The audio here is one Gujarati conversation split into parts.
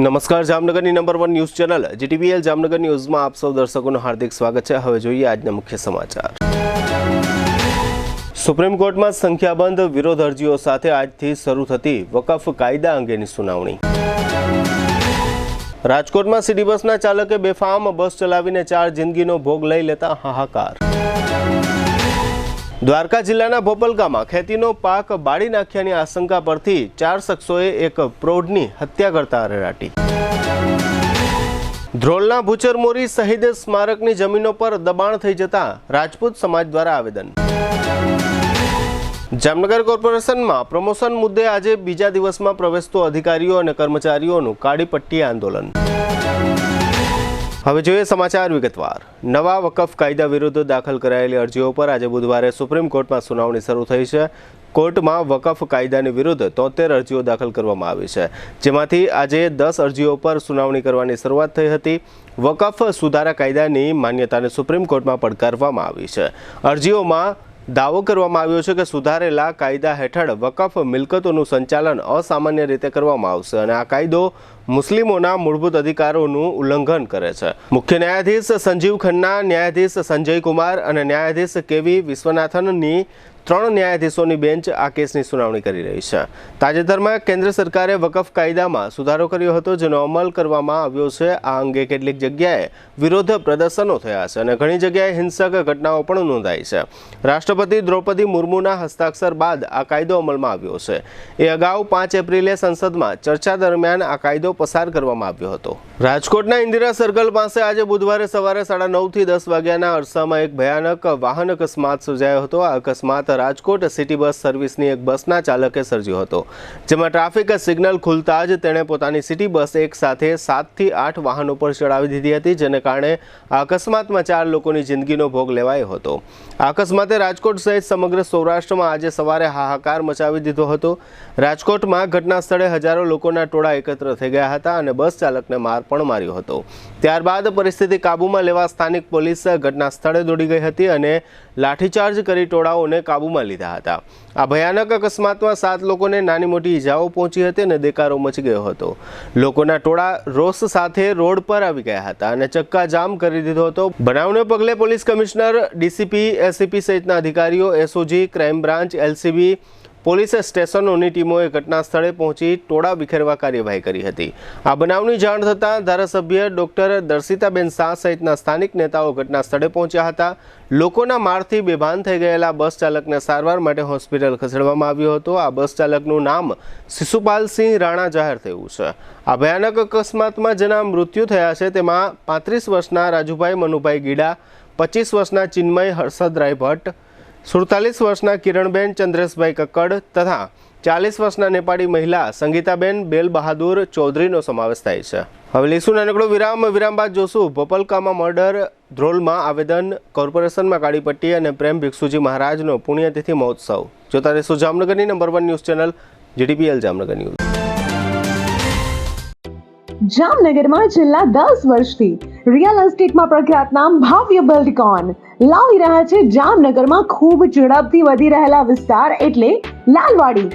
નમસ્કાર, જામનગરની નંબર 1 ન્યૂઝ ચેનલ જીટીવીએલ જામનગર ન્યૂઝમાં આપ સૌ દર્શકોનું હાર્દિક સ્વાગત છે। હવે જોઈએ આજના મુખ્ય સમાચાર। સુપ્રીમ કોર્ટમાં સંખ્યાબંધ વિરોધ અરજીઓ સાથે આજથી શરૂ થતી વકફ કાયદા અંગેની સુનાવણી। રાજકોટમાં સિટી બસના ચાલકે બેફામ બસ ચલાવીને 4 જિંદગીનો ભોગ લઈ લેતા હાહાકાર। દ્વારકા જિલ્લાના ભોપલગામમાં ખેતીનો પાક બાળી નાખ્યાની આશંકા પરથી 4 શખ્સોએ એક પ્રૌઢની હત્યા કરતા અરેરાટી। ધ્રોલના ભૂચરમોરી શહીદ સ્મારકની જમીનો પર દબાણ થઈ જતા રાજપૂત સમાજ દ્વારા આવેદન। જામનગર કોર્પોરેશનમાં પ્રમોશન મુદ્દે આજે બીજા દિવસમાં પ્રવેશતો અધિકારીઓ અને કર્મચારીઓનું કાળી પટ્ટી આંદોલન। હવે જોઈએ સમાચાર વિગતવાર। નવા વકફ કાયદા વિરુદ્ધ દાખલ કરાયેલી અરજીઓ પર આજે બુધવારે સુપ્રીમ કોર્ટમાં સુનાવણી શરૂ થઈ છે। કોર્ટમાં વકફ કાયદાની વિરુદ્ધ 73 અરજીઓ દાખલ કરવામાં આવી છે, જેમાંથી આજે 10 અરજીઓ પર સુનાવણી કરવાની શરૂઆત થઈ હતી। વકફ સુધારા કાયદાની માન્યતાને સુપ્રીમ કોર્ટમાં પડકારવામાં આવી છે। અરજીઓમાં દાવો કરવામાં આવ્યો છે કે સુધારેલા કાયદા હેઠળ વકફ મિલકતોનું સંચાલન અસામાન્ય રીતે કરવામાં આવશે અને આ કાયદો મુસ્લિમોના મૂળભૂત અધિકારોનું ઉલ્લંઘન કરે છે। મુખ્ય ન્યાયાધીશ સંજીવ ખન્ના, ન્યાયાધીશ સંજય કુમાર અને ન્યાયાધીશ કેવી વિશ્વનાથનની 3 ન્યાયાધીશોની બેન્ચ આ કેસની સુનાવણી કરી રહી છે। તાજેતરમાં કેન્દ્ર સરકારે વકફ કાયદામાં સુધારો કર્યો હતો, જેનો અમલ કરવામાં આવ્યો છે। આ અંગે કેટલીક જગ્યાએ વિરોધ પ્રદર્શનો થયા છે અને ઘણી જગ્યાએ હિંસક ઘટનાઓ પણ નોંધાઈ છે। રાષ્ટ્રપતિ દ્રૌપદી મુર્મુના હસ્તાક્ષર બાદ આ કાયદો અમલમાં આવ્યો છે। એ અગાઉ 5 એપ્રિલે સંસદમાં ચર્ચા દરમિયાન આ કાયદો પસાર કરવામાં આવ્યો હતો। રાજકોટના ઇન્દિરા સર્કલ પાસે આજે બુધવારે સવારે 9:30 થી 10 વાગ્યાના અરસામાં એક ભયાનક વાહન અકસ્માત સર્જાયો હતો। આ અકસ્માત રાજકોટ સિટી બસ સર્વિસની એક બસના ચાલકે સર્જ્યો હતો, જેમાં ટ્રાફિક સિગ્નલ ખુલતા જ તેણે પોતાની સિટી બસ એક સાથે 7 થી 8 વાહનો પર ચડાવી દીધી હતી, જેને કારણે આ અકસ્માતમાં 4 લોકોની જિંદગીનો ભોગ લેવાયો હતો। આ અકસ્માતે રાજકોટ સહિત સમગ્ર સૌરાષ્ટ્રમાં આજે સવારે હાહાકાર મચાવી દીધો હતો। રાજકોટમાં ઘટના સ્થળે હજારો લોકોના ટોળા એકત્ર થઈ ગયા હતા અને બસ ચાલકને માર પણ માર્યો હતો। ત્યારબાદ પરિસ્થિતિ કાબૂમાં લેવા સ્થાનિક પોલીસ ઘટના સ્થળે દોડી ગઈ હતી અને લાઠીચાર્જ કરી ટોળાઓને કાબૂમાં લીધા હતા। આ ભયાનક અકસ્માતમાં 7 લોકોને નાની મોટી ઈજાઓ પહોંચી હતી અને દેકારો મચી ગયો હતો। લોકોના ટોળા રોષ સાથે રોડ પર આવી ગયા હતા અને ચક્કાજામ કરી દીધો હતો। બનાવને પગલે પોલીસ કમિશનર, ડીસીપી, એસીપી સહિતના અધિકારીઓ, SOG, crime branch, LCB, police સ્ટેશનોની ટીમોએ ઘટના સ્થળે પહોંચી ટોળા વિખેરવા કાર્યવાહી કરી હતી। આ બનાવની જાણ થતાં ધારાસભ્ય ડોક્ટર દર્શિતાબેન શાહ સહિતના સ્થાનિક નેતાઓ ઘટના સ્થળે પહોંચ્યા હતા। લોકોના મારથી બેભાન થઈ ગયેલા બસ ચાલકને સારવાર માટે હોસ્પિટલ ખસેડવામાં આવ્યો હતો। આ બસ ચાલકનું નામ શિશુપાલસિંહ રાણા જાહેર થયું છે। આ ભયાનક અકસ્માતમાં જેના મૃત્યુ થયા છે તેમાં 35 વર્ષના રાજુભાઈ મનુભાઈ ગીડા, 25 વર્ષના ચિન્મય હર્ષદરાય ભટ્ટ, 47 વર્ષના કિરણબેન ચંદ્રેશભાઈ કક્કડ તથા 40 વર્ષના નેપાળી મહિલા સંગીતાબેન બેલ બહાદુર ચૌધરીનો સમાવેશ થાય છે। હવે લઈશું નાનકડો વિરામ બાદ જોશું ભોપલકામાં મર્ડર, ધ્રોલમાં આવેદન, કોર્પોરેશનમાં કાળી પટ્ટી અને પ્રેમ ભિક્ષુજી મહારાજનો પુણ્યતિથિ મહોત્સવ। જોતા રહેશું જામનગરની number 1 news channel GTPL Jamnagar news. જામનગરમાં છેલ્લા 10 વર્ષથી રિયલ એસ્ટેટમાં પ્રખ્યાત નામ ભાવ્ય બિલ્ડકોન લાવી રહ્યા છે જામનગરમાં ખૂબ ઝડપથી વધી રહેલા વિસ્તાર એટલે લાલવાડી,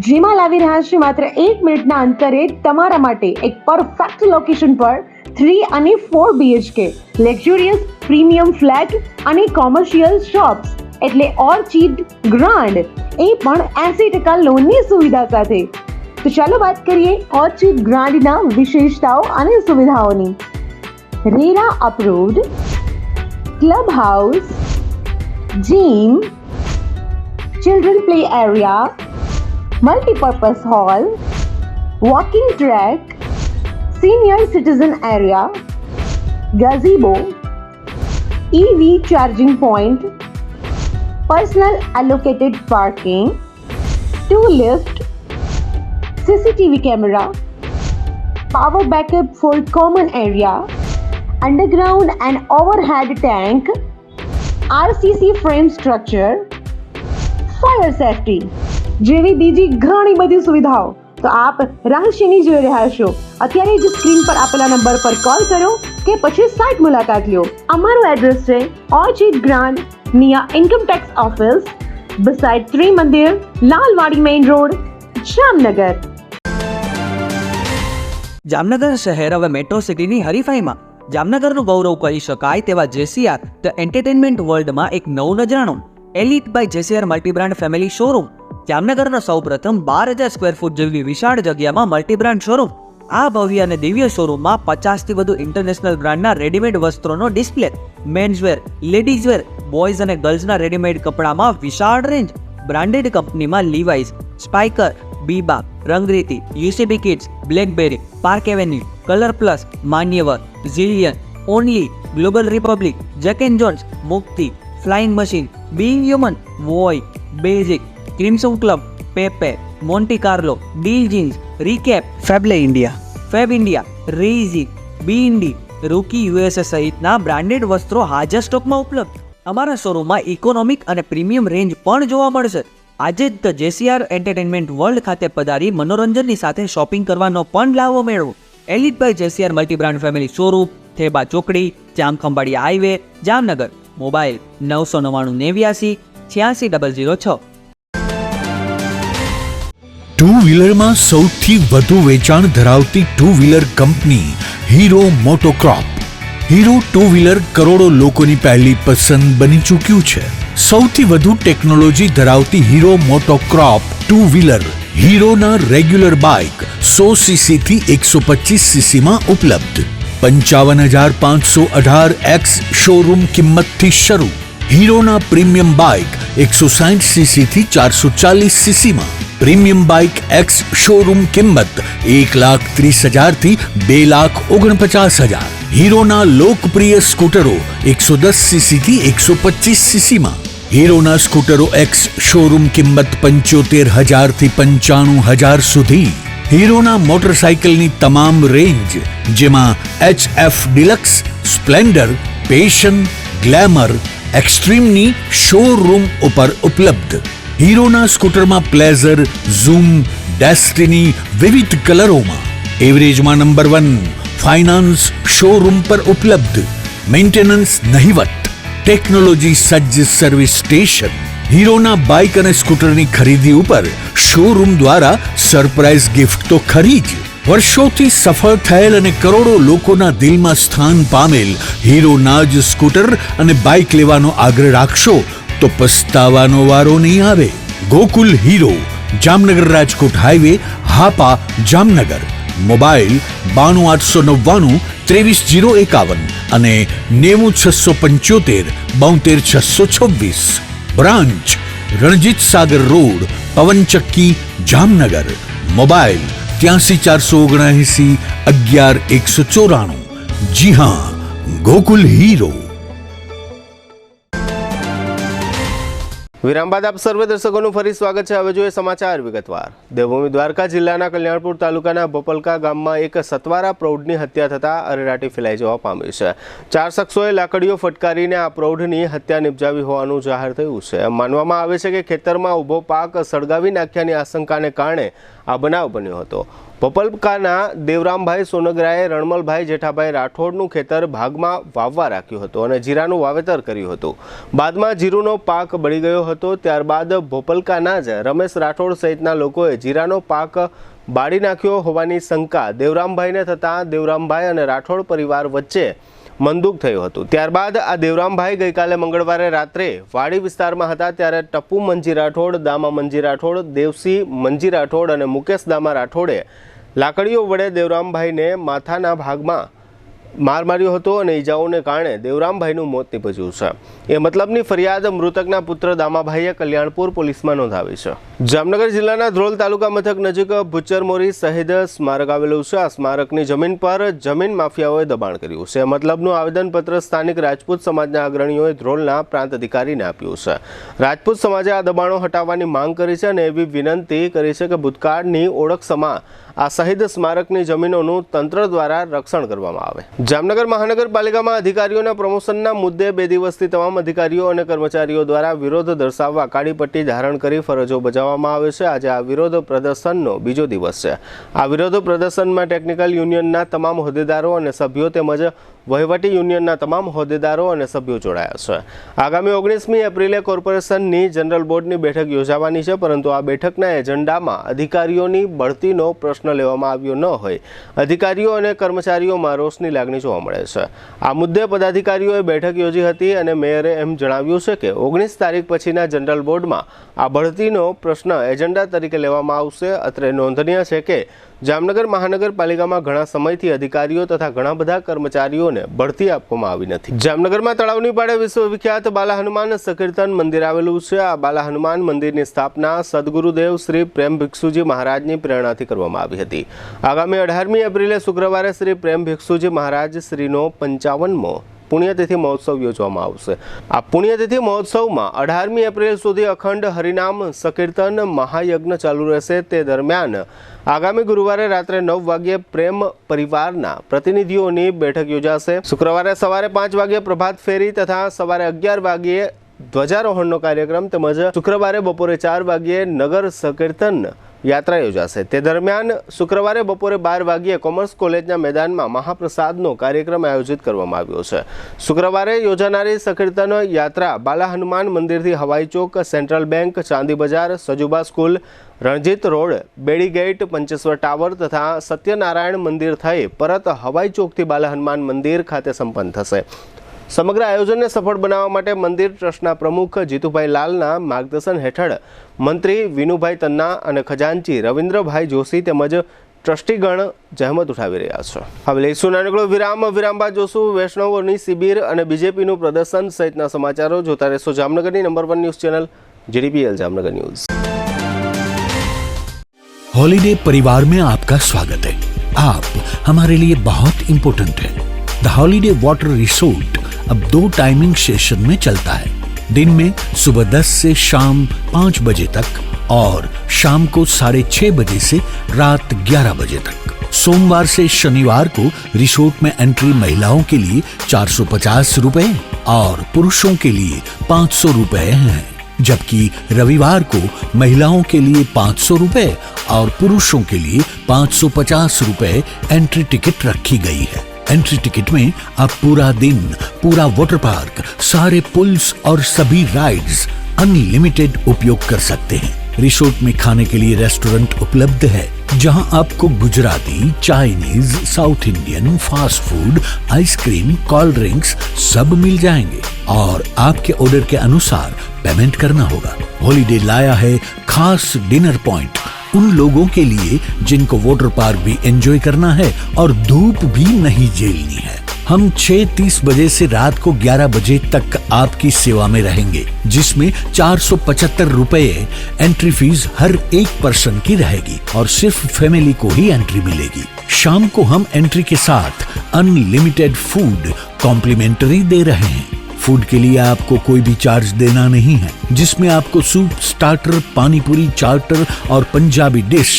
જેમાં લાવી રહ્યા છે માત્ર 1 મિનિટના અંતરે તમારા માટે એક પરફેક્ટ લોકેશન પર 3 અને 4 BHK લક્ઝુરિયસ પ્રીમિયમ ફ્લેટ અને કોમર્શિયલ શોપ્સ એટલે ઓર્ચિડ ગ્રાન્ડ, એ પણ 80% લોનની સુવિધા સાથે। તો ચાલો વાત કરીએ ઓર્ચિડ ગ્રાન્ડના વિશેષતાઓ અને સુવિધાઓની। RERA approved, club house, gym, children play area, multipurpose hall, walking track, senior citizen area, gazebo, EV charging point, personal allocated parking, 2 lift, CCTV camera, power backup for common area, underground and overhead tank, RCC frame structure, fire safety જેવી બીજી ઘણી બધી સુવિધાઓ તો આપ રાશિની જોઈ રહ્યા છો। અત્યારે જ સ્ક્રીન પર આપેલા નંબર પર કોલ કરો કે પછી સાઇટ મુલાકાત લો। અમારું એડ્રેસ છે Orchid Grand near income tax office, beside Trimandir, Lalwadi main road, Jamnagar. Jamnagar શહેર હવે મેટ્રો સિટીની હરીફાઈમાં જામનગરનું ગૌરવ કરી શકાય તેવા જેસીઆર ધ એન્ટરટેનમેન્ટ વર્લ્ડમાં એક નવું નજરાણું elite by JCR multibrand family showroom. જામનગરના સૌપ્રથમ 12,000 સ્ક્વેર ફૂટ જેવી વિશાળ જગ્યામાં મલ્ટીબ્રાન્ડ શોરૂમ. આ ભવ્ય અને દિવ્ય શોરૂમમાં 50થી વધુ ઇન્ટરનેશનલ બ્રાન્ડના રેડીમેડ વસ્ત્રોનો ડિસ્પ્લે, મેન્સવેર, લેડીઝવેર, બોયઝ અને ગર્લ્સના રેડીમેડ કપડામાં વિશાળ રેન્જ, બ્રાન્ડેડ કંપનીમાં Levi's, Spykar, Biba, Rangriti, UCB kids, Blackberry, Park Avenue, Color Plus, Manyavar, Zillion, Only, Global Republic, Jack and Jones, Mukti, Flying Machine, Being Human, વોય, Basic, Crimson Club, Pepe, Monte Carlo, Deal Jeans, Recap, Fab India, રેઝી, બી ઇન્ડી, રૂકી યુએસએ સહિતના બ્રાન્ડેડ વસ્ત્રો હાજર સ્ટોકમાં ઉપલબ્ધ. અમારા શોરૂમમાં ઇકોનોમિક અને પ્રીમિયમ રેન્જ પણ જોવા મળશે. આજે જ ધ જેસીઆર એન્ટરટેનમેન્ટ વર્લ્ડ ખાતે પધારી મનોરંજનની સાથે શોપિંગ કરવાનો પણ લાવો મેળવો. Elite by JCR multibrand family showroom, Theba ચોકડી, Jamkhambhaliya highway, Jamnagar. Mobile 999 two વ્હીલરમાં સૌથી વધુ વેચાણ ધરાવતી two wheeler company Hero MotoCorp. Hero two wheeler કરોડો લોકોની પહેલી પસંદ બની ચૂક્યું છે. સૌથી વધુ ટેકનોલોજી ધરાવતી હીરો મોટોક્રોપ ટુ વ્હીલર હીરોના રેગ્યુલર બાઇક 100 સીસી થી 125 સીસીમાં ઉપલબ્ધ. 55,518 શોરૂમ કિંમતથી શરૂ. હીરોના પ્રીમિયમ બાઇક 160 સીસી થી 440 સીસીમાં. પ્રીમિયમ બાઇક એક્સ શોરૂમ કિંમત 1,30,000 થી 2,49,000. હીરોના લોકપ્રિય સ્કૂટરો 110 સીસી થી 125 સીસીમાં. હીરોના સ્કૂટરો એક્સ શોરૂમ કિંમત 75,000 થી 95,000 સુધી. હીરોના મોટરસાઇકલની તમામ રેન્જ જેમાં HF Deluxe, Splendor, Passion, Glamour, એક્સ્ટ્રીમની શોરૂમ ઉપર ઉપલબ્ધ. હીરોના સ્કૂટરમાં પ્લેઝર, ઝૂમ, ડેસ્ટિની વિવિધ કલરોમાં. એવરેજમાં નંબર 1. ફાઇનાન્સ શોરૂમ પર ઉપલબ્ધ. મેન્ટેનન્સ નહિવત. ટેકનોલોજી સજ્જ સર્વિસ સ્ટેશન. હીરોના બાઇક અને સ્કૂટરની ખરીદી ઉપર શોરૂમ દ્વારા સરપ્રાઇઝ ગિફ્ટ તો ખરી જ. વર્ષોથી સફળ થયેલ અને કરોડો લોકોના દિલમાં સ્થાન પામેલ હીરોના જ સ્કૂટર અને બાઇક લેવાનો આગ્રહ રાખશો તો પસ્તાવાનો વારો નહીં આવે. Gokul hero, Jamnagar Rajkot highway, Hapa, Jamnagar. Mobile 92,899 23,051 અને 90,675 72,626. Branch Ranjit Sagar road, પવનચક્કી, Jamnagar. Mobile 83,479 11,194. જી હા, ગોકુલ હીરો. વિરામ બાદ આપ સર્વે દર્શકોનું ફરી સ્વાગત છે. હવે જોઈએ સમાચાર વિગતવાર. દેવભૂમિ દ્વારકા જિલ્લાના કલ્યાણપુર તાલુકાના બોપલકા ગામમાં એક સતવારા પ્રૌઢની હત્યા થતાં અરેરાટી ફેલાઈ જવા પામી છે. 4 શખ્સોએ લાકડીઓ ફટકારીને આ પ્રૌઢની હત્યા નિપજાવી હોવાનું જાહેર થયું છે. માનવામાં આવે છે કે ખેતરમાં ઊભો પાક સળગાવી નાખ્યાની આશંકાને કારણે આ બનાવ બન્યો હતો. પોપલકાના દેવરામભાઈ સોનગરાએ રણમલભાઈ જેઠાભાઈ રાઠોડનું ખેતર ભાગમાં વાવવા રાખ્યું હતું અને જીરાનું વાવેતર કર્યું હતું. બાદમાં જીરુનો પાક બળી ગયો હતો. ત્યારબાદ ભોપલકાના જ રમેશ રાઠોડ સહિતના લોકોએ જીરાનો પાક બાળી નાખ્યો હોવાની શંકા દેવરામભાઈને થતાં દેવરામભાઈ અને રાઠોડ પરિવાર વચ્ચે મંદુક થયું હતું. ત્યારબાદ આ દેવરામભાઈ ગઈકાલે મંગળવારે રાત્રે વાડી વિસ્તારમાં હતા ત્યારે ટપ્પુ મંજી રાઠોડ, દામા મંજી રાઠોડ, દેવસી મંજી રાઠોડ અને મુકેશ દામા રાઠોડે લાકડીઓ વડે દેવરામભાઈને માથાના ભાગમાં માર માર્યો હતો અને ઈજાઓને કારણે દેવરામભાઈનું મોત નીપજ્યું છે. એ મતલબની ફરિયાદ મૃતકના પુત્ર દામાભાઈએ કલ્યાણપુર પોલીસમાં નોંધાવી છે. જામનગર જિલ્લાના ધ્રોલ તાલુકા મથક નજીક ભુચ્ચરમોરી શહીદ સ્મારક આવેલું છે. આ સ્મારકની જમીન પર જમીન માફિયાઓએ દબાણ કર્યું છે. મતલબનું આવેદનપત્ર સ્થાનિક રાજપૂત સમાજના અગ્રણીઓએ ધ્રોલના પ્રાંત અધિકારીને આપ્યું છે. રાજપૂત સમાજે આ દબાણો હટાવવાની માંગ કરી છે અને એવી વિનંતી કરી છે કે ભૂતકાળની ઓળખ સમા આ શહીદ સ્મારકની જમીનોનું તંત્ર દ્વારા રક્ષણ કરવામાં આવે. જામનગર મહાનગરપાલિકામાં અધિકારીઓના પ્રમોશનના મુદ્દે 2 દિવસથી તમામ અધિકારીઓ અને કર્મચારીઓ દ્વારા વિરોધ દર્શાવવા કાળી પટ્ટી ધારણ કરી ફરજો બજાવવામાં આવે છે. આજે આ વિરોધ પ્રદર્શનનો બીજો દિવસ છે. આ વિરોધ પ્રદર્શનમાં ટેકનિકલ યુનિયનના તમામ હોદ્દેદારો અને સભ્યો તેમજ વહીવટી યુનિયનના તમામ હોદ્દેદારો અને સભ્યો જોડાયા છે. આગામી 19મી એપ્રિલે કોર્પોરેશનની જનરલ બોર્ડની બેઠક યોજાવાની છે, પરંતુ આ બેઠકના એજન્ડામાં અધિકારીઓની બઢતીનો પ્રશ્ન લેવામાં આવ્યો ન હોય અધિકારીઓ અને કર્મચારીઓમાં રોષની લાગણી જોવા મળે છે. આ મુદ્દે પદાધિકારીઓએ બેઠક યોજી હતી અને મેયરે એમ જણાવ્યું છે કે 19 તારીખ પછીના જનરલ બોર્ડમાં આ બઢતીનો પ્રશ્ન એજન્ડા તરીકે લેવામાં આવશે. અત્રે નોંધનીય છે કે જામનગર મહાનગરપાલિકામાં ઘણા સમયથી અધિકારીઓ તથા ઘણા બધા કર્મચારીઓને બઢતી આપવામાં આવી નથી. જામનગરમાં તળાવની પાળે વિશ્વવિખ્યાત બાલા હનુમાન સંકીર્તન મંદિર આવેલું છે. આ બાલા હનુમાન મંદિરની સ્થાપના સદગુરુદેવ શ્રી પ્રેમ ભિક્ષુજી મહારાજની પ્રેરણાથી કરવામાં આવી હતી. આગામી 18મી એપ્રિલે શુક્રવારે શ્રી પ્રેમ ભિક્ષુજી મહારાજ શ્રીનો 55મો પુણ્યતિથિ મહોત્સવ યોજવામાં આવશે. આ પુણ્યતિથિ મહોત્સવમાં 18મી એપ્રિલ સુધી અખંડ હરિનામ સંકીર્તન મહાયજ્ઞ ચાલુ રહેશે. તે દરમિયાન આગામી ગુરુવારે રાત્રે 9 વાગ્યે પ્રેમ પરિવારના પ્રતિનિધિઓની બેઠક યોજાશે. શુક્રવારે સવારે 5 વાગ્યે પ્રભાત ફેરી તથા સવારે 11 વાગ્યે ધ્વજારોહણનો કાર્યક્રમ તેમજ શુક્રવારે બપોરે 4 વાગ્યે નગર સંકીર્તન યાત્રા યોજાશે. તે દરમિયાન શુક્રવારે બપોરે 12 વાગ્યે કોમર્સ કોલેજના મેદાનમાં મહાપ્રસાદનો કાર્યક્રમ આયોજિત કરવામાં આવ્યો છે. શુક્રવારે યોજાનારી સંકીર્તન યાત્રા બાલા હનુમાન મંદિરથી હવાઈ ચોક, સેન્ટ્રલ બેંક, ચાંદી બજાર, સજુબા સ્કૂલ, રણજીત રોડ, બેડી ગેટ, પંચેશ્વર ટાવર તથા સત્યનારાયણ મંદિર થઈ પરત હવાઈ ચોકથી બાલા હનુમાન મંદિર ખાતે સંપન્ન થશે. સમગ્ર આયોજનને સફળ બનાવવા માટે મંદિર ટ્રસ્ટના પ્રમુખ જીતુભાઈ લાલના માર્ગદર્શન હેઠળ મંત્રી વિનુભાઈ તન્ના અને ખજાનચી રવિન્દ્રભાઈ જોશી તેમજ ટ્રસ્ટીગણ જહેમત ઉઠાવી રહ્યા છે. હવે લઈશું નાનકડો વિરામ બાદ જોશું વૈષ્ણવોની શિબિર અને બીજેપીનું પ્રદર્શન સહિતના સમાચારો. જોતા રહેશો જામનગરની number 1 news channel GDPL Jamnagar news. Holiday परिवार में आपका स्वागत है. आप हमारे लिए बहुत इम्पोर्टेंट है. द हॉलीडे वाटर रिसोर्ट अब 2 टाइमिंग सेशन में चलता है. दिन में सुबह 10 से शाम 5 बजे तक और शाम को 6:30 बजे से रात 11 बजे तक. सोमवार से शनिवार को रिसोर्ट में एंट्री महिलाओं के लिए 450 रुपए और पुरुषों के लिए 500 रुपए है, जबकि रविवार को महिलाओं के लिए 500 रुपए और पुरुषों के लिए 550 रुपए एंट्री टिकट रखी गई है. एंट्री टिकट में आप पूरा दिन, पूरा वाटर पार्क, सारे पुल्स और सभी राइड्स अनलिमिटेड उपयोग कर सकते हैं. रिसोर्ट में खाने के लिए रेस्टोरेंट उपलब्ध है, जहां आपको Gujarati, Chinese, south Indian, fast food, ice cream, cold drinks सब मिल जाएंगे और आपके ऑर्डर के अनुसार पेमेंट करना होगा. हॉलीडे लाया है खास डिनर पॉइंट उन लोगों के लिए जिनको वाटर पार्क भी एंजॉय करना है और धूप भी नहीं झेलनी है. हम 6:30 बजे से रात को 11 बजे तक आपकी सेवा में रहेंगे, जिसमें 475 रुपए एंट्री फीस हर एक पर्सन की रहेगी और सिर्फ फैमिली को ही एंट्री मिलेगी. शाम को हम एंट्री के साथ अनलिमिटेड फूड कॉम्प्लीमेंट्री दे रहे हैं. फूड के लिए आपको कोई भी चार्ज देना नहीं है, जिसमें आपको सूप, स्टार्टर, पानी पूरी, चार्टर और पंजाबी डिश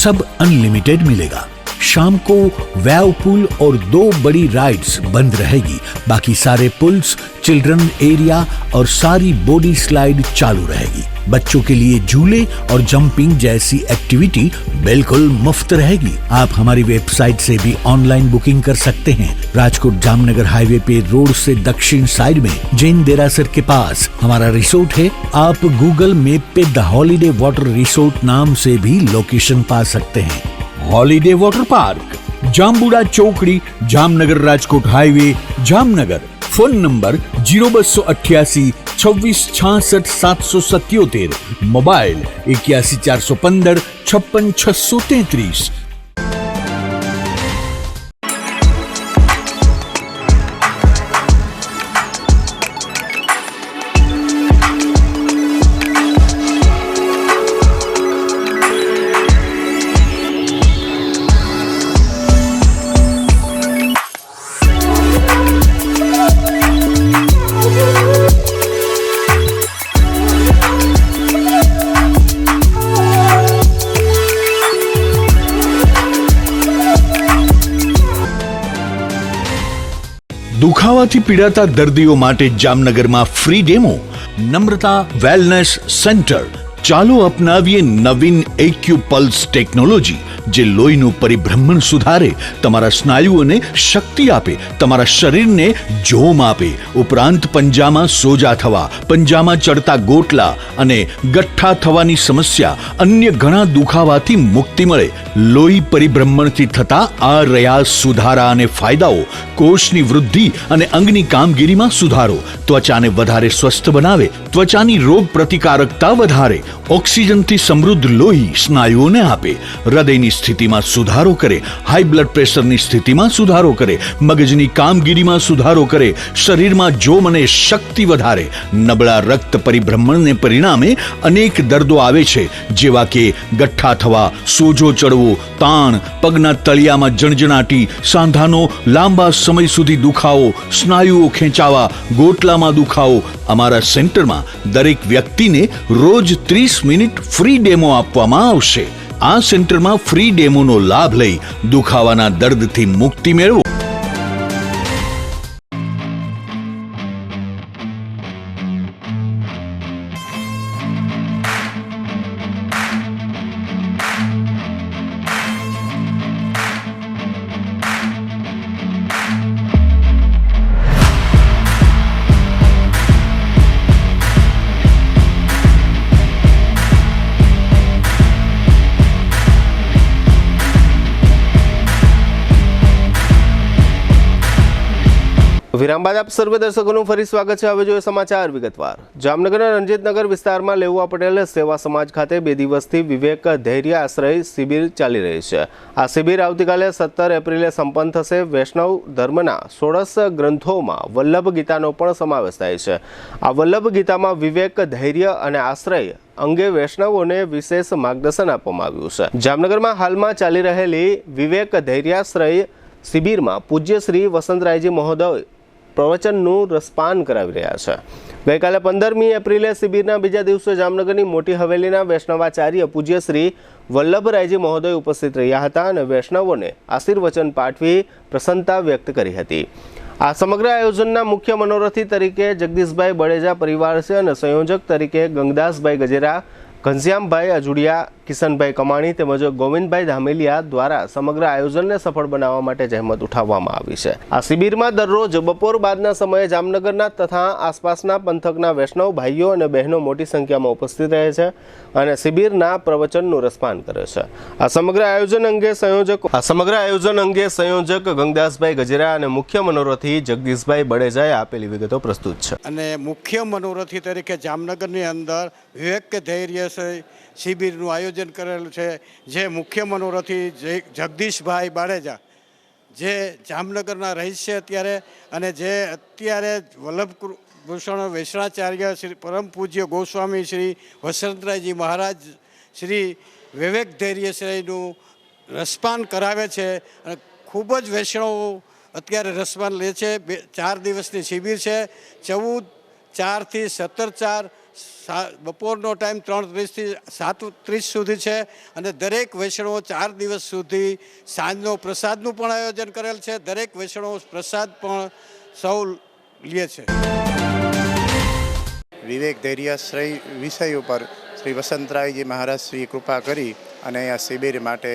सब अनलिमिटेड मिलेगा. शाम को वेव पूल और 2 बड़ी राइड्स बंद रहेगी. बाकी सारे पुल्स, चिल्ड्रन एरिया और सारी बॉडी स्लाइड चालू रहेगी. बच्चों के लिए झूले और जंपिंग जैसी एक्टिविटी बिल्कुल मुफ्त रहेगी. आप हमारी वेबसाइट से भी ऑनलाइन बुकिंग कर सकते हैं. राजकोट जामनगर हाईवे पे रोड से दक्षिण साइड में जैन देरासर के पास हमारा रिसोर्ट है. आप गूगल मैप पे द हॉलीडे वाटर रिसोर्ट नाम से भी लोकेशन पा सकते हैं. हॉलीडे वाटर पार्क, जामबुड़ा चौकड़ी, Jamnagar Rajkot highway, Jamnagar. Phone number 0288 26 66 777. Mobile 81 415 56 633. દુખાવાથી પીડાતા દર્દીઓ માટે જામનગરમાં ફ્રી ડેમો. નમ્રતા વેલનેસ સેન્ટર, ચાલો અપનાવીએ નવીન એક્યુપલ્સ ટેકનોલોજી, જે લોહીનું પરિભ્રમણ સુધારે, તમારા સ્નાયુઓને શક્તિ આપે, તમારા શરીરને જોમ આપે, ઉપરાંત પંજામાં સોજા થવા, પંજામાં ચડતા ગોટલા અને ગઠ્ઠા થવાની સમસ્યા, અન્ય ઘણા દુખાવાથી મુક્તિ મળે. લોહી પરિભ્રમણથી થતા આ રહ્યા સુધારા અને ફાયદાઓ. કોષની વૃદ્ધિ અને અંગની કામગીરીમાં સુધારો, ત્વચાને વધારે સ્વસ્થ બનાવે, ત્વચાની રોગ પ્રતિકારકતા વધારે, ઓક્સિજનથી સમૃદ્ધ લોહી સ્નાયુઓને આપે, હૃદયની સ્થિતિમાં સુધારો કરે, હાઈ બ્લડ પ્રેશરની સ્થિતિમાં સુધારો કરે, મગજની કામગીરીમાં સુધારો કરે, શરીરમાં જોમ અને શક્તિ વધારે. નબળા રક્ત પરિભ્રમણને પરિણામે અનેક દર્દો આવે છે, જેવા કે ગઠ્ઠા થવા, સોજો ચડવો, તાણ, પગના તળિયામાં જણજણાટી, સાંધાનો લાંબા સમય સુધી દુખાવો, સ્નાયુઓ ખેંચાવા, ગોટલામાં દુખાવો. અમારા સેન્ટરમાં દરેક વ્યક્તિને રોજ 30 મિનિટ ફ્રી ડેમો આપવામાં આવશે. આ સેન્ટરમાં ફ્રી ડેમોનો લાભ લઈ દુખાવાના દર્દથી મુક્તિ મેળવો. વિરામ બાદ આપ સર્વે દર્શકોનું ફરી સ્વાગત છે. હવે જોઈએ સમાચાર વિગતવાર. જામનગરના રણજીતનગર વિસ્તારમાં લેઉવા પટેલ સેવા સમાજ ખાતે 2 દિવસથી વિવેક ધૈર્ય આશ્રય શિબિર ચાલી રહી છે. આ શિબિર આવતીકાલે 17 એપ્રિલે સંપન્ન થશે. વૈષ્ણવ ધર્મના 16 ગ્રંથોમાં વલ્લભ ગીતાનો પણ સમાવેશ થાય છે. આ વલ્લભ ગીતામાં વિવેક ધૈર્ય અને આશ્રય અંગે વૈષ્ણવોને વિશેષ માર્ગદર્શન આપવામાં આવ્યું છે. જામનગરમાં હાલમાં ચાલી રહેલી વિવેક ધૈર્યાશ્રય શિબિરમાં પૂજ્ય શ્રી વસંતરાયજી મહોદય પ્રવચનનું રસપાન કરાવી રહ્યા છે. ગઈકાલે 15મી એપ્રિલે શિબિરના બીજા દિવસે જામનગરની મોટી હવેલીના વૈષ્ણવાચાર્ય પૂજ્ય શ્રી વલ્લભરાયજી મહોદય ઉપસ્થિત રહ્યા હતા અને વૈષ્ણવોને આશીર્વચન પાઠવી પ્રસન્નતા વ્યક્ત કરી હતી. આ સમગ્ર આયોજનના મુખ્ય મનોરથી તરીકે જગદીશભાઈ બળેજા પરિવાર છે અને સંયોજક તરીકે ગંગદાસભાઈ ગજેરા, ઘનશ્યામભાઈ અજુડિયા, કિશનભાઈ કમાણી તેમજ ગોવિંદભાઈ ધામેલિયા દ્વારા સમગ્ર આયોજનને સફળ બનાવવા માટે જહેમત ઉઠાવવામાં આવી છે. આ શિબિરમાં દરરોજ બપોર બાદના સમયે જામનગરના તથા આસપાસના પંથકના વૈષ્ણવ ભાઈઓ અને બહેનો મોટી સંખ્યામાં ઉપસ્થિત રહે છે અને શિબિરના પ્રવચનનું રસપાન કરે છે. આ સમગ્ર આયોજન અંગે સંયોજક ગંગદાસભાઈ ગજેરા અને મુખ્ય મનોરથી જગદીશભાઈ બળેજાએ આપેલી વિગતો પ્રસ્તુત છે. અને મુખ્ય મનોરથી તરીકે જામનગરની અંદર વિવેક ધૈર્ય શિબિરનું આયોજન કરેલું છે. જે મુખ્ય મનોરથી જગદીશભાઈ બાળેજા, જે જામનગરના રહીશ છે અત્યારે, અને જે અત્યારે વલ્લભ ભૂષણ વૈષ્ણાચાર્ય શ્રી પરમ પૂજ્ય ગોસ્વામી શ્રી વસંતરાયજી મહારાજ શ્રી વિવેક ધૈર્યશ્રીનું રસપાન કરાવે છે. અને ખૂબ જ વૈષ્ણવો અત્યારે રસપાન લે છે. 4 દિવસની શિબિર છે. 14/4 થી 17/4 બપોરનો ટાઈમ 3:30 થી 7:30 સુધી છે. અને દરેક વૈષ્ણવો 4 દિવસ સુધી સાંજનો પ્રસાદનું પણ આયોજન કરેલ છે. દરેક વૈષ્ણવો પ્રસાદ પણ સૌ લે છે. વિવેક ધૈર્યાશ્રય વિષય ઉપર શ્રી વસંતરાયજી મહારાજ શ્રી કૃપા કરી અને અહીંયા શિબિર માટે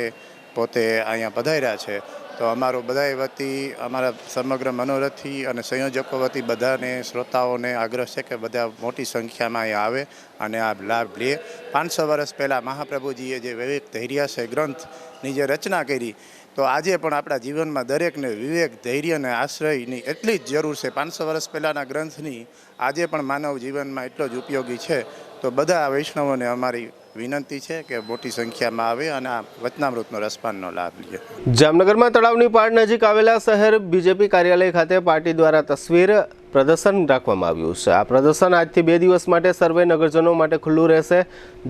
પોતે અહીંયા પધાર્યા છે. તો અમારો બધાય વતી, અમારા સમગ્ર મનોરથી અને સંયોજકો વતી બધાને શ્રોતાઓને આગ્રહ છે કે બધા મોટી સંખ્યામાં અહીંયા આવે અને આ લાભ લે. 500 વર્ષ પહેલાં મહાપ્રભુજીએ જે વિવેક ધૈર્યાશ્રય ગ્રંથની જે રચના કરી, તો આજે પણ આપણા જીવનમાં દરેકને વિવેક ધૈર્ય અને આશ્રયની એટલી જ જરૂર છે. 500 વર્ષ પહેલાંના ગ્રંથની આજે પણ માનવ જીવનમાં એટલો જ ઉપયોગી છે. તો બધા વૈષ્ણવોને અમારી વિનંતી છે કે મોટી સંખ્યામાં આવે અને આ વચનામૃતનો રસપાનનો લાભ લે. જામનગરમાં તળાવની પાળ નજીક આવેલા શહેર બીજેપી કાર્યાલય ખાતે પાર્ટી દ્વારા તસવીર પ્રદર્શન રાખવામાં આવ્યું છે. આ પ્રદર્શન આજથી 2 દિવસ માટે સર્વે નગરજનો માટે ખુલ્લું રહેશે.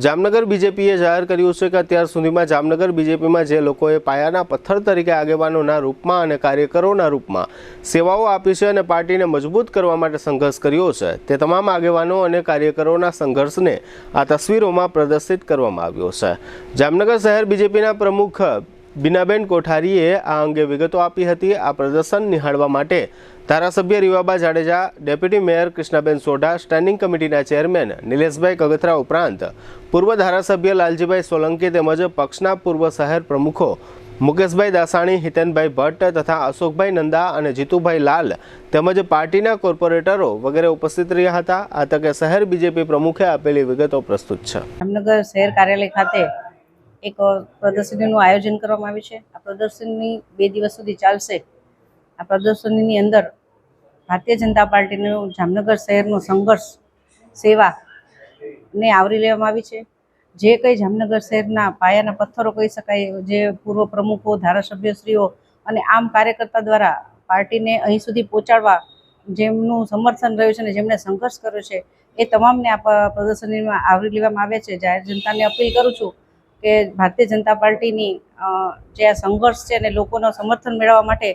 જામનગર બીજેપીએ જાહેર કર્યું છે કે અત્યાર સુધીમાં જામનગર બીજેપીમાં જે લોકોએ પાયાના પથ્થર તરીકે આગેવાનોના રૂપમાં અને કાર્યકરોના રૂપમાં સેવાઓ આપી છે અને પાર્ટીને મજબૂત કરવા માટે સંઘર્ષ કર્યો છે, તે તમામ આગેવાનો અને કાર્યકરોના સંઘર્ષને આ તસવીરોમાં પ્રદર્શિત કરવામાં આવ્યો છે. જામનગર શહેર બીજેપીના પ્રમુખ બીનાબેન કોઠારીએ આ અંગે વિગતો આપી હતી. આ પ્રદર્શન નિહાળવા માટે ધારાસભ્ય Rivaba Jadeja, deputy mayor Krishnaben Sodha, standing કમિટીના ચેરમેન નિલેશભાઈ કગથરા ઉપરાંત પૂર્વ ધારાસભ્ય લાલજીભાઈ સોલંકી તેમજ પક્ષના પૂર્વ શહેર પ્રમુખો મુકેશભાઈ દાસાણી, હિતેનભાઈ ભટ્ટ તથા અશોકભાઈ નંદા અને જીતુભાઈ લાલ તેમજ પાર્ટીના કોર્પોરેટરો વગેરે ઉપસ્થિત રહ્યા હતા. આ તકે શહેર બીજેપી પ્રમુખે આપેલી વિગતો પ્રસ્તુત છે. જામનગર શહેર કાર્યાલય ખાતે એક પ્રદર્શનીનું આયોજન કરવામાં આવ્યું છે. આ પ્રદર્શની 2 દિવસ સુધી ચાલશે. આ પ્રદર્શનીની અંદર ભારતીય જનતા પાર્ટીનું જામનગર શહેરનો સંઘર્ષ, સેવા ને આવરી લેવામાં આવી છે. જે કંઈ જામનગર શહેરના પાયાના પથ્થરો કહી શકાય, જે પૂર્વ પ્રમુખો, ધારાસભ્યશ્રીઓ અને આમ કાર્યકર્તા દ્વારા પાર્ટીને અહીં સુધી પહોંચાડવા જેમનું સમર્થન રહ્યું છે અને જેમણે સંઘર્ષ કર્યો છે, એ તમામને આ પ્રદર્શનીમાં આવરી લેવામાં આવે છે. જાહેર જનતાને અપીલ કરું છું કે ભારતીય જનતા પાર્ટીની જે આ સંઘર્ષ છે અને લોકોનો સમર્થન મેળવવા માટે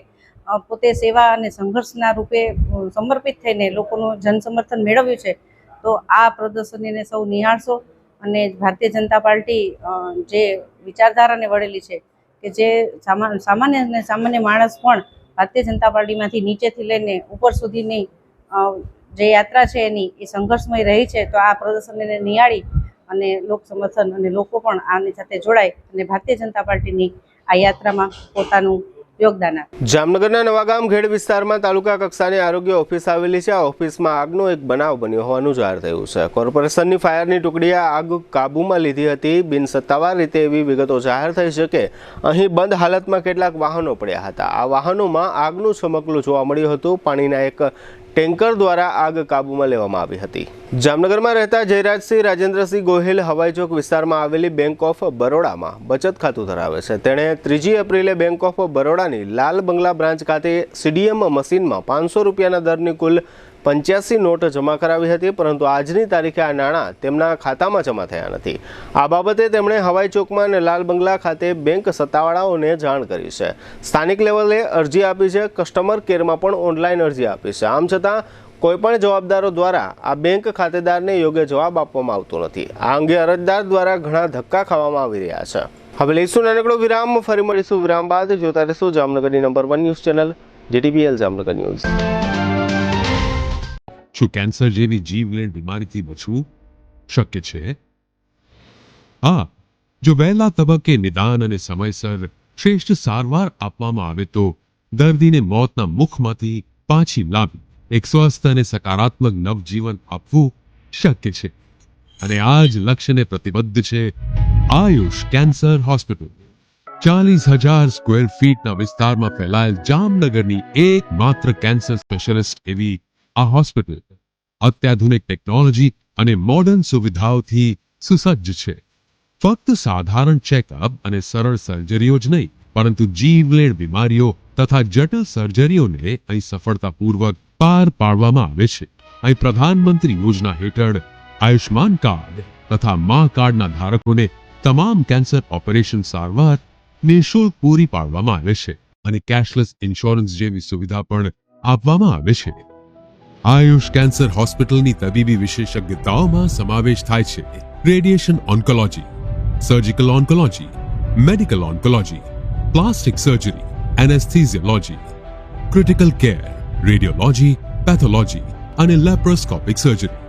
પોતે સેવા અને સંઘર્ષના રૂપે સમર્પિત થઈને લોકોનું જનસમર્થન મેળવ્યું છે. તો આ પ્રદર્શનીને સૌ નિહાળશો અને ભારતીય જનતા પાર્ટી જે વિચારધારાને વળેલી છે કે જે સામાન્ય માણસ પણ ભારતીય જનતા પાર્ટીમાંથી નીચેથી લઈને ઉપર સુધીની જે યાત્રા છે એની એ સંઘર્ષમય રહી છે. તો આ પ્રદર્શનને નિહાળી અને લોક સમર્થન અને લોકો પણ આની સાથે જોડાય અને ભારતીય જનતા પાર્ટીની આ યાત્રામાં પોતાનું યોગદાન આપે. જામનગરના નવાગામ ઘેડ વિસ્તારમાં તાલુકા કક્ષાની આરોગ્ય ઓફિસ આવેલી છે. આ ઓફિસમાં આગનો એક બનાવ બન્યો હોવાનું જાહેર થયું છે. કોર્પોરેશનની ફાયરની ટુકડીએ આગ કાબૂમાં લીધી હતી. બિનસત્તાવાર રીતે એવી વિગતો જાહેર થઈ છે કે અહીં બંધ હાલતમાં કેટલાક વાહનો પડ્યા હતા. આ વાહનોમાં આગનું ચમકલું જોવા મળ્યું હતું. પાણીના એક ટેન્કર દ્વારા આગ કાબૂમાં લેવામાં આવી હતી. જામનગરમાં રહેતા જયરાજસિંહ રાજેન્દ્રસિંહ ગોહિલ હવાઈ ચોક વિસ્તારમાં આવેલી બેંક ઓફ બરોડામાં બચત ખાતું ધરાવે છે. તેણે 3 એપ્રિલે બેંક ઓફ બરોડાની લાલ બંગલા બ્રાન્ચ ખાતે CDM મશીનમાં 500 રૂપિયાના દરની કુલ 85 નોટ જમા કરાવી હતી, પરંતુ આજની તારીખે આ નાણાં તેમના ખાતામાં જમા થયા નથી. આ બાબતે તેમણે હવાઈ ચોકમાં અને લાલ બંગલા ખાતે બેંક સત્તાવાળાઓને જાણ કરી છે. સ્થાનિક લેવલે અરજી આપી છે. કસ્ટમર કેરમાં પણ ઓનલાઈન અરજી આપી છે. આમ છતાં કોઈપણ જવાબદારો દ્વારા આ બેંક ખાતેદારને યોગ્ય જવાબ આપવામાં આવતો નથી. આ અંગે અરજદાર દ્વારા ઘણા ધક્કા ખાવામાં આવી રહ્યા છે. હવે લઈશું નાનકડો વિરામ. ફરી મળીશું વિરામ બાદ. જોતા રહેશું જામનગરની number 1 news channel JTBL Jamnagar news. શું કેન્સર જેવી જીવલેણ બીમારીથી બચવું શક્ય છે? હા, જો વહેલા તબક્કે નિદાન અને સમયસર શ્રેષ્ઠ સારવાર આપવામાં આવે તો દર્દીને મોતના મુખમાંથી પાછી લાવી એક સ્વસ્થ અને સકારાત્મક નવજીવન આપવું શક્ય છે. અને આ જ લક્ષ્યને પ્રતિબદ્ધ છે આયુષ કેન્સર હોસ્પિટલ. 40,000 સ્ક્વેર ફીટના વિસ્તારમાં ફેલાયેલ જામનગરની એકમાત્ર કેન્સર સ્પેશિયાલિસ્ટ એવી આ હોસ્પિટલ અત્યાધુનિક ટેકનોલોજી અને મોડર્ન સુવિધાઓથી સુસજ્જ છે. ફક્ત સાધારણ ચેકઅપ અને સરળ સર્જરીઓ જ નહીં, પરંતુ જીવલેણ બીમારીઓ તથા જટિલ સર્જરીઓને અહીં સફળતાપૂર્વક પાર પાડવામાં આવે છે. અહીં પ્રધાનમંત્રી યોજના હેઠળ આયુષ્માન કાર્ડ તથા મા કાર્ડના ધારકોને તમામ કેન્સર ઓપરેશન સારવાર નિઃશુલ્ક પૂરી પાડવામાં આવે છે અને કેશલેસ ઇન્સ્યોરન્સ જેવી સુવિધા પણ આપવામાં આવે છે. આયુષ કેન્સર હોસ્પિટલની તબીબી વિશેષજ્ઞતાઓમાં સમાવેશ થાય છે radiation oncology, surgical oncology, medical oncology, plastic surgery, anaesthesiology, critical care, radiology, pathology અને લેપ્રોસ્કોપિક સર્જરી.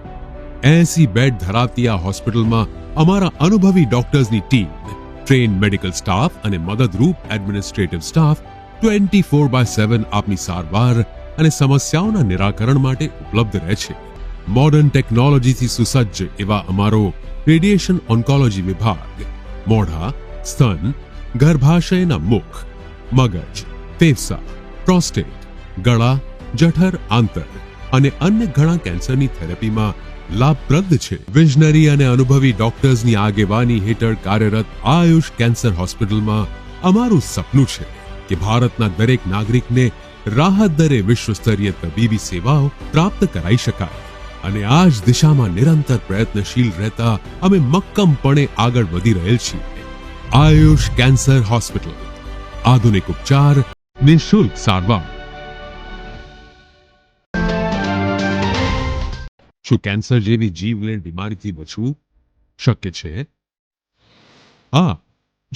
80 બેડ ધરાવતી આ હોસ્પિટલમાં અમારા અનુભવી ડોક્ટર્સની ટીમ, ટ્રેન મેડિકલ સ્ટાફ અને મદદરૂપ એડમિનિસ્ટ્રેટિવ સ્ટાફ 24/7 આપની સારવાર અને સમસ્યાઓના નિરાકરણ માટે ઉપલબ્ધ રહે છે. મોડર્ન ટેકનોલોજીથી સુસજ્જ એવા અમારો રેડિયેશન ઓન્કોલોજી વિભાગ મોઢા, સ્તન, ગર્ભાશયના મુખ, મગજ, ફેફસા, પ્રોસ્ટેટ, ગળા, જઠર, આંતર અને અન્ય ઘણા કેન્સરની થેરેપીમાં લાભપ્રદ છે. વિઝનરી અને અનુભવી ડોક્ટર્સની આગેવાની હેઠળ કાર્યરત આયુષ કેન્સર હોસ્પિટલમાં અમારું સપનું છે કે ભારતના દરેક નાગરિકને રાહત દરે વિશ્વસ્તરીય તબીબી સેવાઓ પ્રાપ્ત કરાઈ શકાય. અને આ જ દિશામાં નિરંતર પ્રયત્નશીલ રહેતા અમે મક્કમપણે આગળ વધી રહેલ છીએ. આયુષ કેન્સર હોસ્પિટલ, આધુનિક ઉપચાર, નિઃશુલ્ક સારવાર. શું કેન્સર જેવી જીવલેણ બીમારીથી બચવું શક્ય છે? હા,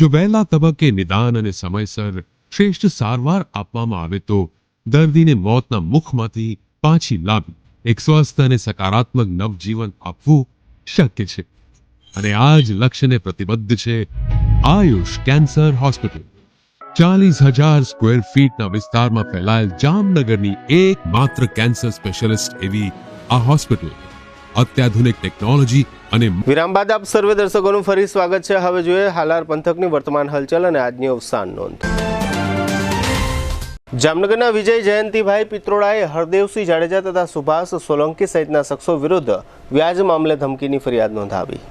જો વહેલા તબક્કે નિદાન અને સમયસર શ્રેષ્ઠ સારવાર આપવામાં આવે તો દર્દીને મોતના મુખમાંથી પાછી લાવી એક સ્વસ્થ અને સકારાત્મક નવજીવન આપવું શક્ય છે. અને આ જ લક્ષ્યને પ્રતિબદ્ધ છે આયુષ કેન્સર હોસ્પિટલ. 40,000 સ્ક્વેર ફીટના વિસ્તારમાં ફેલાયેલ જામનગરની એકમાત્ર કેન્સર સ્પેશિયાલિસ્ટ એવી આ હોસ્પિટલ અત્યાધુનિક ટેકનોલોજી અને વિરામ બાદ આપ સર્વે દર્શકોનું ફરી સ્વાગત છે. હવે જોઈએ હાલાર પંથકની વર્તમાન હલચલ અને આજની અવસાન નોંધ. જામનગરના વિજય જયંતિભાઈ પિત્રોડાએ હરદેવસિંહ જાડેજા તથા સુભાષ સોલંકી સહિતના શખ્સો વિરુદ્ધ વ્યાજ મામલે ધમકીની ફરિયાદ નોંધાવી.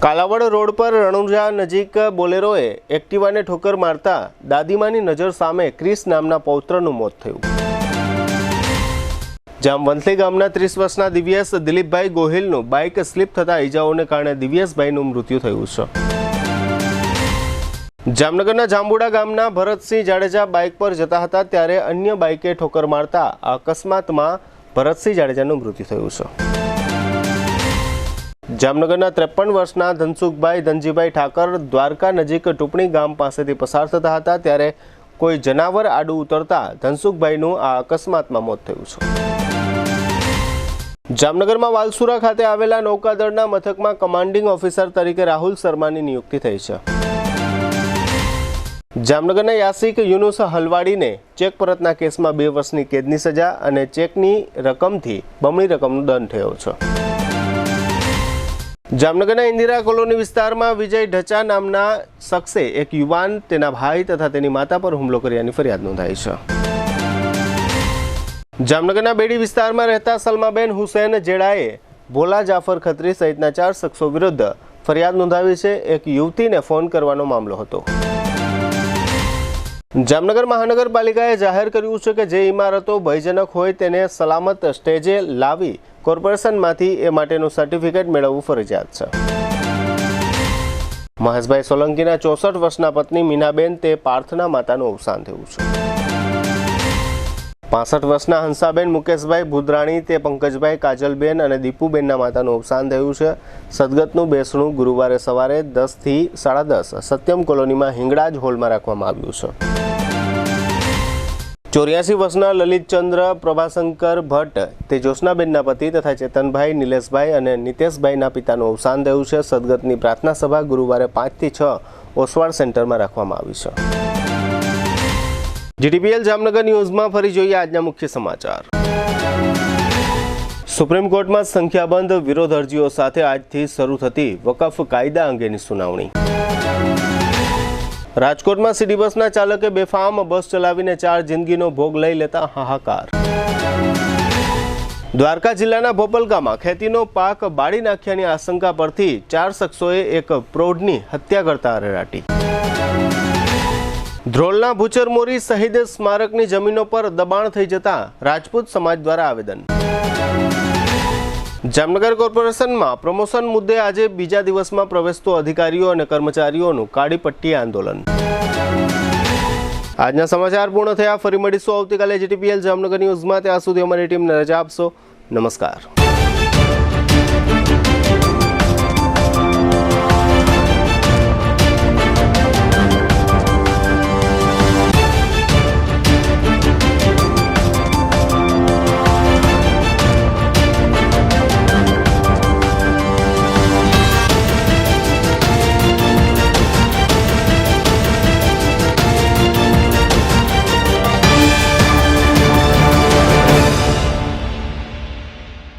કાલાવડ રોડ પર રણુજા નજીક બોલેરોએ એક્ટિવાને ઠોકર મારતા દાદીમાની નજર સામે ક્રિસ નામના પૌત્રનું મોત થયું. જામવંથલી ગામના 30 વર્ષના દિવ્યેશ દિલીપભાઈ ગોહિલનું બાઇક સ્લીપ થતા ઈજાઓને કારણે દિવ્યેશભાઈનું મૃત્યુ થયું છે. જામનગરના જાંબુડા ગામના ભરતસિંહ જાડેજા બાઇક પર જતા હતા ત્યારે અન્ય બાઇકે ઠોકર મારતા આ અકસ્માતમાં ભરતસિંહ જાડેજાનું મૃત્યુ થયું છે. જામનગરના 53 વર્ષના ધનસુખભાઈ ધનજીભાઈ ઠાકર દ્વારકા નજીક ટુપણી ગામ પાસેથી પસાર થતા હતા ત્યારે કોઈ જનાવર આડું ઉતરતા ધનસુખભાઈનું આ અકસ્માતમાં મોત થયું છે. જામનગરમાં વાલસુરા ખાતે આવેલા નૌકાદળના મથકમાં કમાન્ડિંગ ઓફિસર તરીકે રાહુલ શર્માની નિયુક્તિ થઈ છે. જામનગરના યાસિક યુનુસ હલવાડીને ચેક પરતના કેસમાં 2 વર્ષની કેદની સજા અને ચેકની રકમથી બમણી રકમનો દંડ થયો છે. જામનગરના ઇન્દિરા કોલોની વિસ્તારમાં વિજય ઢચા નામના શખ્સે એક યુવાન, તેના ભાઈ તથા તેની માતા પર હુમલો કર્યાની ફરિયાદ નોંધાઈ છે. જામનગરના બેડી વિસ્તારમાં રહેતા સલમાબેન હુસૈન જેડાએ ભોલા જાફર ખત્રી સહિતના 4 શખ્સો વિરુદ્ધ ફરિયાદ નોંધાવી છે. એક યુવતીને ફોન કરવાનો મામલો હતો. જામનગર મહાનગરપાલિકાએ જાહેર કર્યું છે કે જે ઇમારતો ભયજનક હોય તેને સલામત સ્ટેજે લાવી કોર્પોરેશનમાંથી એ માટેનું સર્ટિફિકેટ મેળવવું ફરજિયાત છે. મહેશભાઈ સોલંકીના 64 વર્ષના પત્ની મીનાબેન તે પાર્થના માતાનું અવસાન થયું છે. 65 વર્ષના હંસાબેન મુકેશભાઈ ભુદરાણી તે પંકજભાઈ કાજલબેન અને દીપુબેનના માતાનું અવસાન થયું છે. સદગતનું બેસણું ગુરુવારે સવારે 10 થી 10:30 સત્યમ કોલોનીમાં હિંગળાજ હોલમાં રાખવામાં આવ્યું છે. 84 વર્ષના લલિતચંદ્ર પ્રભાશંકર ભટ્ટ તે જ્યોત્સનાબેનના પતિ તથા ચેતનભાઈ, નિલેશભાઈ અને નિતેશભાઈના પિતાનું અવસાન થયું છે. સદગતની પ્રાર્થના સભા ગુરુવારે 5 થી 6 ઓસવાડ સેન્ટરમાં રાખવામાં આવી છે. જીટીપીએલ જામનગર ન્યૂઝમાં ફરી જોઈએ આજના મુખ્ય સમાચાર. સુપ્રીમ કોર્ટમાં સંખ્યાબંધ વિરોધ અરજીઓ સાથે આજથી શરૂ થતી વકફ કાયદા અંગેની સુનાવણી. રાજકોટમાં સિટી બસના ચાલકે બેફામ બસ ચલાવીને 4 જિંદગીનો ભોગ લઈ લેતા હાહાકાર. દ્વારકા જિલ્લાના ભોપલગામાં ખેતીનો પાક બાળી નાખ્યાની આશંકા પરથી 4 શખ્સોએ એક પ્રૌઢની હત્યા કરતા અરેરાટી. ધ્રોલના ભૂચરમોરી શહીદ સ્મારકની જમીનો પર દબાણ થઈ જતા રાજપૂત સમાજ દ્વારા આવેદન. જામનગર કોર્પોરેશનમાં પ્રમોશન મુદ્દે આજે બીજા દિવસમાં પ્રવેશતો અધિકારીઓ અને કર્મચારીઓનું કાળી પટ્ટી આંદોલન. આજના સમાચાર પૂર્ણ થયા. ફરી મળીશું આવતીકાલે જીટીપીએલ જામનગર ન્યૂઝમાં. ત્યાં સુધી અમારી ટીમને રજા આપશો. નમસ્કાર.